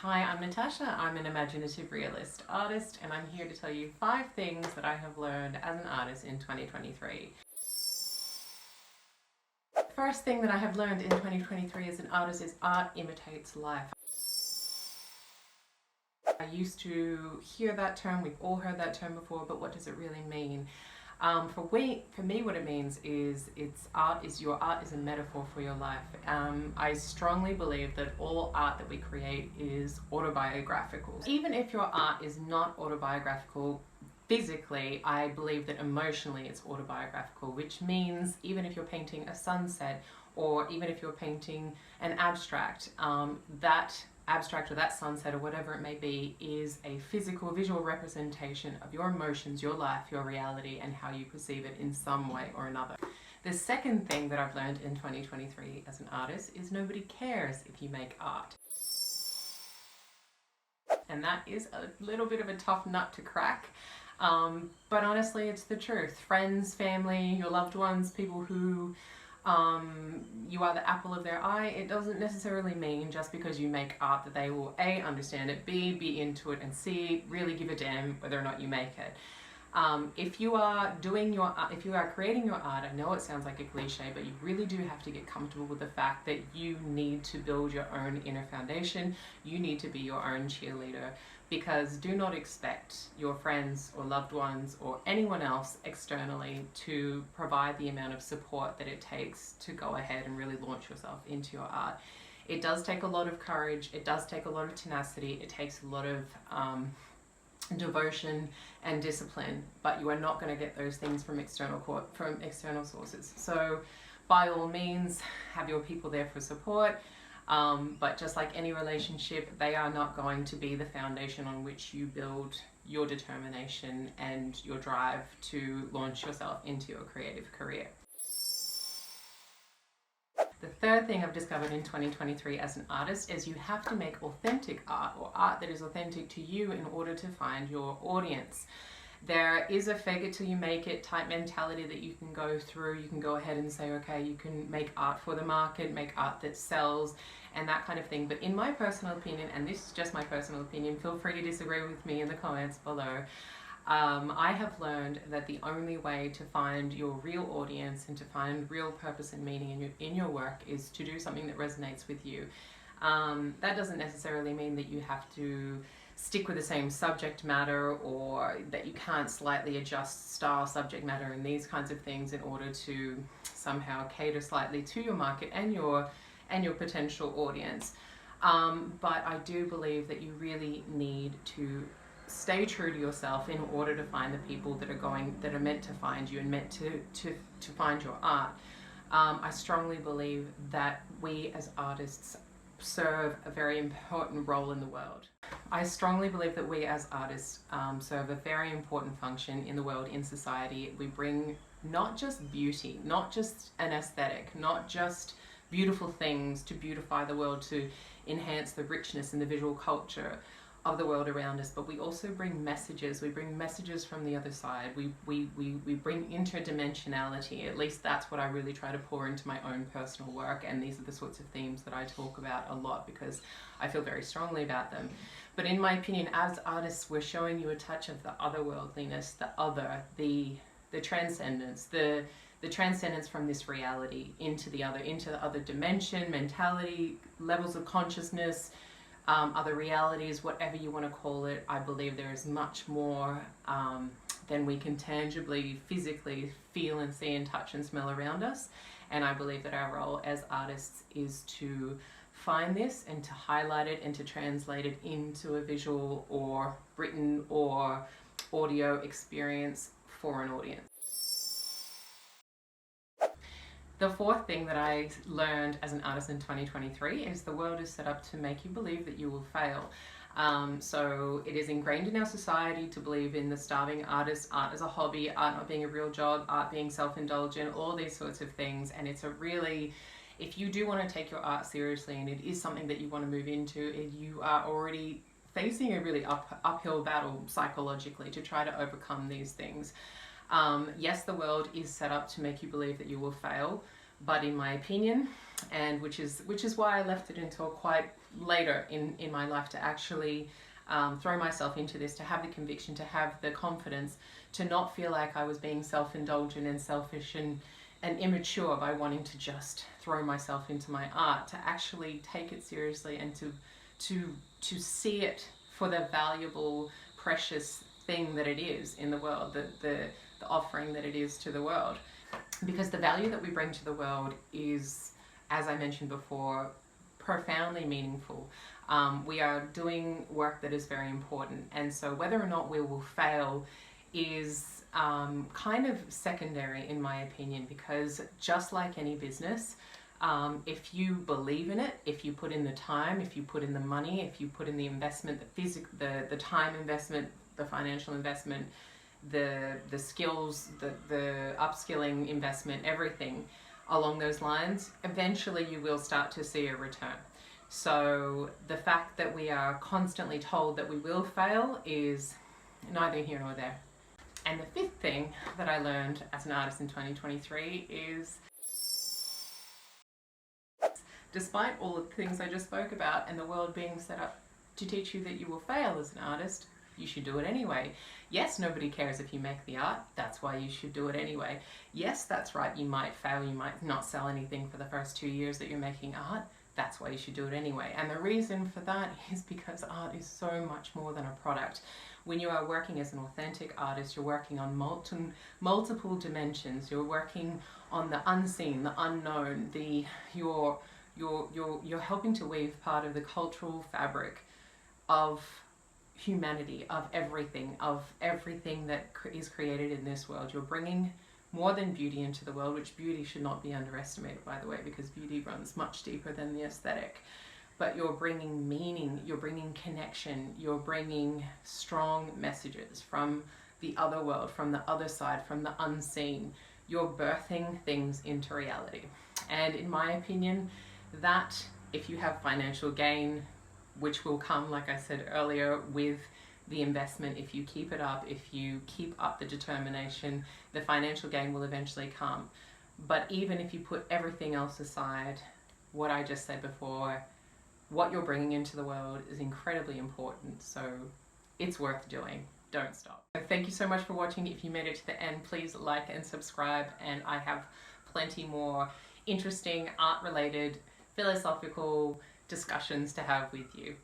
Hi, I'm Natasha. I'm an imaginative realist artist, and I'm here to tell you 5 things that I have learned as an artist in 2023. The first thing that I have learned in 2023 as an artist is art imitates life. I used to hear that term, we've all heard that term before, but what does it really mean? For me, what it means is your art is a metaphor for your life. I strongly believe that all art that we create is autobiographical. Even if your art is not autobiographical physically, I believe that emotionally it's autobiographical, which means even if you're painting a sunset or even if you're painting an abstract, that abstract or that sunset or whatever it may be is a physical, visual representation of your emotions, your life, your reality, and how you perceive it in some way or another. The second thing that I've learned in 2023 as an artist is nobody cares if you make art. And that is a little bit of a tough nut to crack. But honestly, it's the truth. Friends, family, your loved ones, people who you are the apple of their eye, it doesn't necessarily mean just because you make art that they will A, understand it, B, be into it, and C, really give a damn whether or not you make it. If you are creating your art, I know it sounds like a cliche, but you really do have to get comfortable with the fact that you need to build your own inner foundation. You need to be your own cheerleader, because do not expect your friends or loved ones or anyone else externally to provide the amount of support that it takes to go ahead and really launch yourself into your art. It does take a lot of courage, it does take a lot of tenacity, it takes a lot of devotion and discipline, but you are not going to get those things from external sources. So by all means, have your people there for support. But just like any relationship, they are not going to be the foundation on which you build your determination and your drive to launch yourself into your creative career. The third thing I've discovered in 2023 as an artist is you have to make authentic art, or art that is authentic to you, in order to find your audience. There is a fake it till you make it type mentality that you can go through. You can go ahead and say, okay, you can make art for the market, make art that sells, and that kind of thing. But in my personal opinion, and this is just my personal opinion, feel free to disagree with me in the comments below. I have learned that the only way to find your real audience and to find real purpose and meaning in your work is to do something that resonates with you. That doesn't necessarily mean that you have to stick with the same subject matter, or that you can't slightly adjust style, subject matter, and these kinds of things in order to somehow cater slightly to your market and your potential audience. But I do believe that you really need to stay true to yourself in order to find the people that are meant to find you and meant to find your art. I strongly believe that we as artists serve a very important role in the world. I strongly believe that we as artists serve a very important function in the world, in society. We bring not just beauty, not just an aesthetic, not just beautiful things to beautify the world, to enhance the richness and the visual culture of the world around us, but we also bring messages. We bring messages from the other side. We bring interdimensionality. At least that's what I really try to pour into my own personal work, and these are the sorts of themes that I talk about a lot because I feel very strongly about them. But in my opinion, as artists, we're showing you a touch of the otherworldliness, the other, the transcendence, the transcendence from this reality into the other dimension, mentality, levels of consciousness, other realities, whatever you want to call it. I believe there is much more than we can tangibly, physically feel and see and touch and smell around us. And I believe that our role as artists is to find this and to highlight it and to translate it into a visual or written or audio experience for an audience. The fourth thing that I learned as an artist in 2023 is the world is set up to make you believe that you will fail. So it is ingrained in our society to believe in the starving artist, art as a hobby, art not being a real job, art being self-indulgent, all these sorts of things. And it's a really, if you do want to take your art seriously and it is something that you want to move into, you are already facing a really uphill battle psychologically to try to overcome these things. Yes, the world is set up to make you believe that you will fail, but in my opinion, and which is why I left it until quite later in my life to actually throw myself into this, to have the conviction, to have the confidence, to not feel like I was being self-indulgent and selfish and immature by wanting to just throw myself into my art, to actually take it seriously and to see it for the valuable, precious thing that it is in the world, the offering that it is to the world. Because the value that we bring to the world is, as I mentioned before, profoundly meaningful. We are doing work that is very important, and so whether or not we will fail is kind of secondary in my opinion, because just like any business, if you believe in it, if you put in the time, if you put in the money, if you put in the investment, the time investment, the financial investment, the skills, the upskilling investment, everything along those lines, eventually you will start to see a return. So the fact that we are constantly told that we will fail is neither here nor there. And the fifth thing that I learned as an artist in 2023 is, despite all the things I just spoke about and the world being set up to teach you that you will fail as an artist, you should do it anyway. Yes, nobody cares if you make the art, that's why you should do it anyway. Yes, that's right, you might fail, you might not sell anything for the first 2 years that you're making art, that's why you should do it anyway. And the reason for that is because art is so much more than a product. When you are working as an authentic artist, you're working on multiple dimensions. You're working on the unseen, the unknown, you're helping to weave part of the cultural fabric of humanity, of everything that is created in this world. You're bringing more than beauty into the world, which beauty should not be underestimated, by the way, because beauty runs much deeper than the aesthetic. But you're bringing meaning, you're bringing connection, you're bringing strong messages from the other world, from the other side, from the unseen. You're birthing things into reality. And in my opinion, that if you have financial gain, which will come, like I said earlier, with the investment, if you keep it up, if you keep up the determination, the financial gain will eventually come. But even if you put everything else aside, what I just said before, what you're bringing into the world is incredibly important, so it's worth doing. Don't stop. Thank you so much for watching. If you made it to the end, please like and subscribe, and I have plenty more interesting art-related, philosophical discussions to have with you.